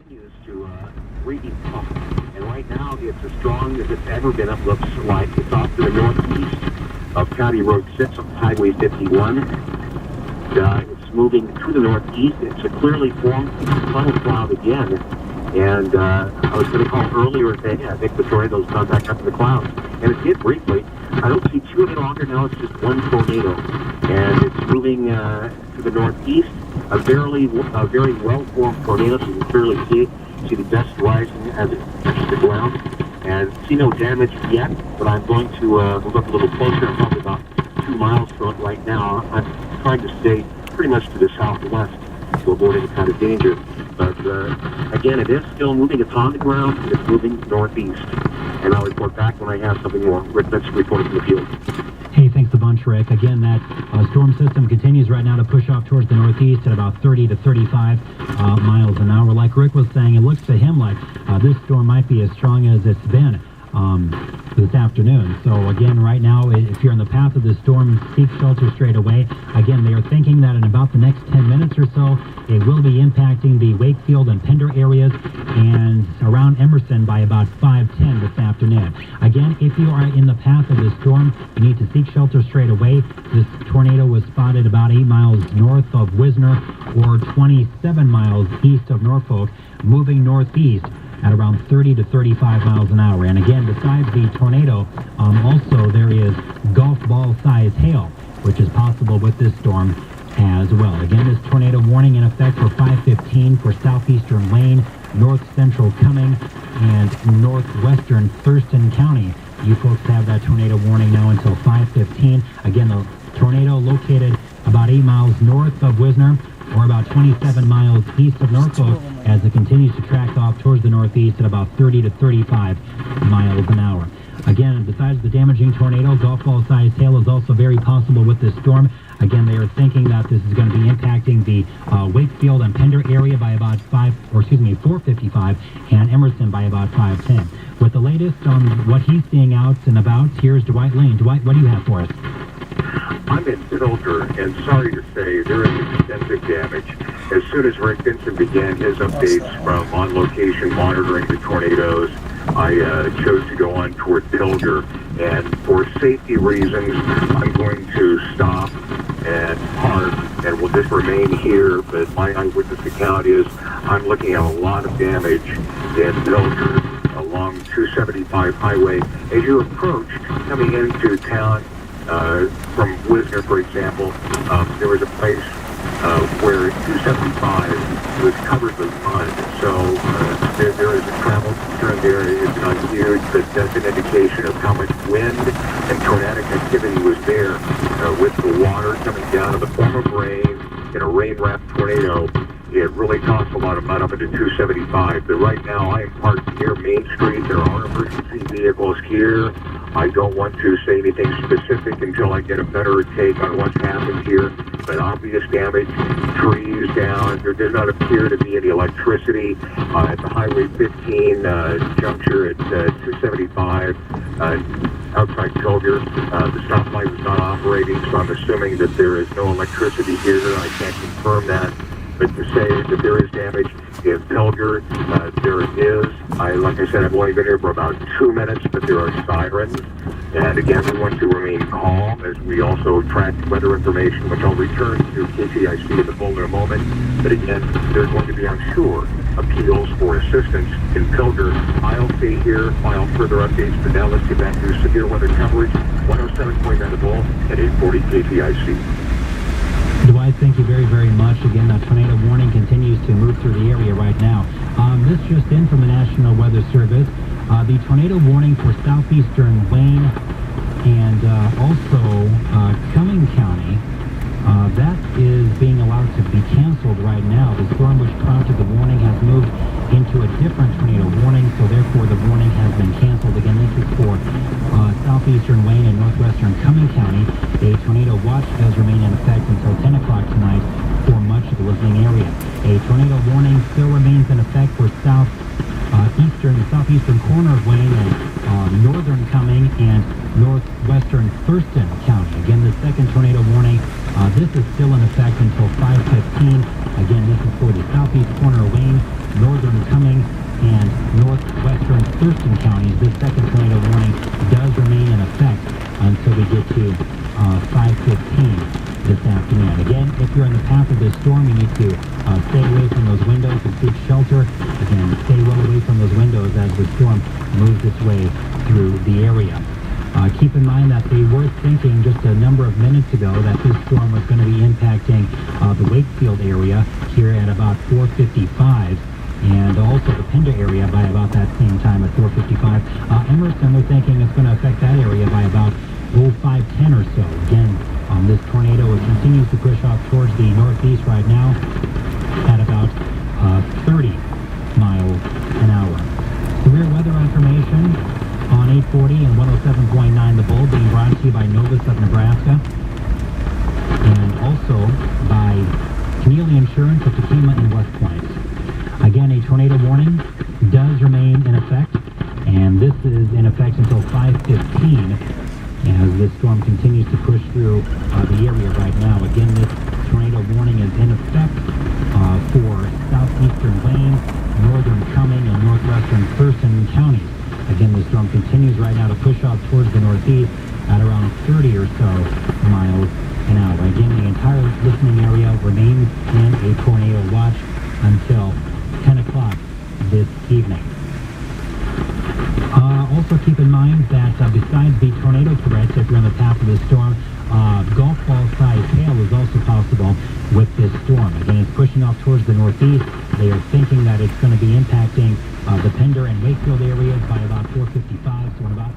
continues to really pump. And right now, it's as strong as it's ever been. It looks like it's off to the northeast of County Road 6 on Highway 51. It's moving to the northeast. It's a clearly formed funnel cloud again. And I was going to call earlier today. I think the tornado's gone back up in the clouds. And it did briefly. I don't see two any longer now. It's just one tornado. And it's moving to the northeast. A very well-formed tornado, so you can clearly see the dust rising as it touches the ground. And see no damage yet, but I'm going to look a little closer. I'm probably about 2 miles from it right now. I'm trying to stay pretty much to the southwest to avoid any kind of danger. But again, it is still moving. It's on the ground, and it's moving northeast. And I'll report back when I have something more. Rick Benson reporting from the field. Hey, thanks a bunch, Rick. Again, that storm system continues right now to push off towards the northeast at about 30 to 35 miles an hour. Like Rick was saying, it looks to him like this storm might be as strong as it's been this afternoon. So again, right now, if you're in the path of this storm, seek shelter straight away. Again, they are thinking that in about the next 10 minutes or so, it will be impacting the Wakefield and Pender areas and around Emerson by about 5:10 this afternoon. Again, if you are in the path of this storm, you need to seek shelter straight away. This tornado was spotted about 8 miles north of Wisner or 27 miles east of Norfolk, moving northeast at around 30 to 35 miles an hour. And again, besides the tornado, also there is golf ball size hail, which is possible with this storm as well. Again, this tornado warning in effect for 5:15 for southeastern Wayne, north central Cumming, and northwestern Thurston County. You folks have that tornado warning now until 5:15. Again, the tornado located about 8 miles north of Wisner or about 27 miles east of Norfolk as it continues to track off towards the northeast at about 30 to 35 miles an hour. Again, besides the damaging tornado, golf ball sized hail is also very possible with this storm. Again, they are thinking that this is going to be impacting the Wakefield and Pender area by about 4:55 and Emerson by about 5:10. With the latest on what he's seeing out and about, here's Dwight Lane. Dwight, what do you have for us? I'm in Pilger, and sorry to say, there is extensive damage. As soon as Rick Benson began his updates from on-location monitoring the tornadoes, I chose to go on toward Pilger, and for safety reasons, I'm going to stop and park, and will just remain here, but my eyewitness account is I'm looking at a lot of damage in Pilger along 275 highway. As you approach, coming into town, from Wisner, for example, there was a place where 275 was covered with mud. So there is a travel concern there. It's not huge, but that's an indication of how much wind and tornadic activity was there with the water coming down in the form of rain in a rain-wrapped tornado. It really tossed a lot of mud up into 275. But right now, I am parked near Main Street. There are emergency vehicles here. I don't want to say anything specific until I get a better take on what's happened here. But obvious damage, trees down. There does not appear to be any electricity at the Highway 15 juncture at 275 outside Pilger. The stoplight was not operating, so I'm assuming that there is no electricity here. I can't confirm that. But to say that there is damage in Pilger, there is. Like I said, I've only been here for about 2 minutes, but there are sirens. And again, we want to remain calm as we also track weather information, which I'll return to KCIC in the folder in a moment. But again, there's going to be, I'm sure, appeals for assistance in Pilger. I'll stay here, file further updates, but now let's get back to severe weather coverage. 107.9 The Bull at 840 KCIC. Dwight, thank you very, very much. Again, that tornado warning continues to move through the area right now. This just in from the National Weather Service. The tornado warning for southeastern Wayne and also Cumming County, that is being allowed to be canceled right now. The storm which prompted the warning has moved into a different tornado warning, so therefore the warning has been canceled. Again, this is for southeastern Wayne and northwestern Cumming County. A tornado watch does remain in effect until 10 o'clock tonight for much of the listening area. A tornado warning still remains in effect for the southeastern corner of Wayne and northern Cumming and northwestern Thurston County. Again, the second tornado warning, this is still in effect until 5:15. Again, this is for the southeast corner of Wayne, northern Cumming and northwestern Thurston counties. This second tornado warning does remain in effect until we get to 5:15 this afternoon. Again, if you're in the path of this storm, you need to stay away from those windows and seek shelter. Again, stay well away from those windows as the storm moves its way through the area. Keep in mind that they were thinking just a number of minutes ago that this storm was going to be impacting the Wakefield area here at about 4:55, and also the Pender area by about that same time at 4:55. Emerson, they're thinking it's going to affect that area by about 5:10 or so. Again, this tornado continues to push off towards the northeast right now at about 30 miles an hour. Severe weather information on 840 and 107.9 The Bull, being brought to you by Novus of Nebraska, and also by Keneally Insurance of Tequila and West Point. Again, a tornado warning does remain in effect, and this is in effect until 5:15 as this storm continues to push through the area right now. Again, this tornado warning is in effect for southeastern Wayne, northern Cumming, and northwestern Thurston counties. Again, the storm continues right now to push off towards the northeast at around 30 or so miles an hour. Again, the entire listening area remains in a tornado watch until 10 o'clock this evening. Also keep in mind that besides the tornado threats, if you're on the path of this storm, golf ball size hail is also possible with this storm. Again, it's pushing off towards the northeast. They are thinking that it's going to be impacting the Pender and Wakefield areas by about 4:55, so in about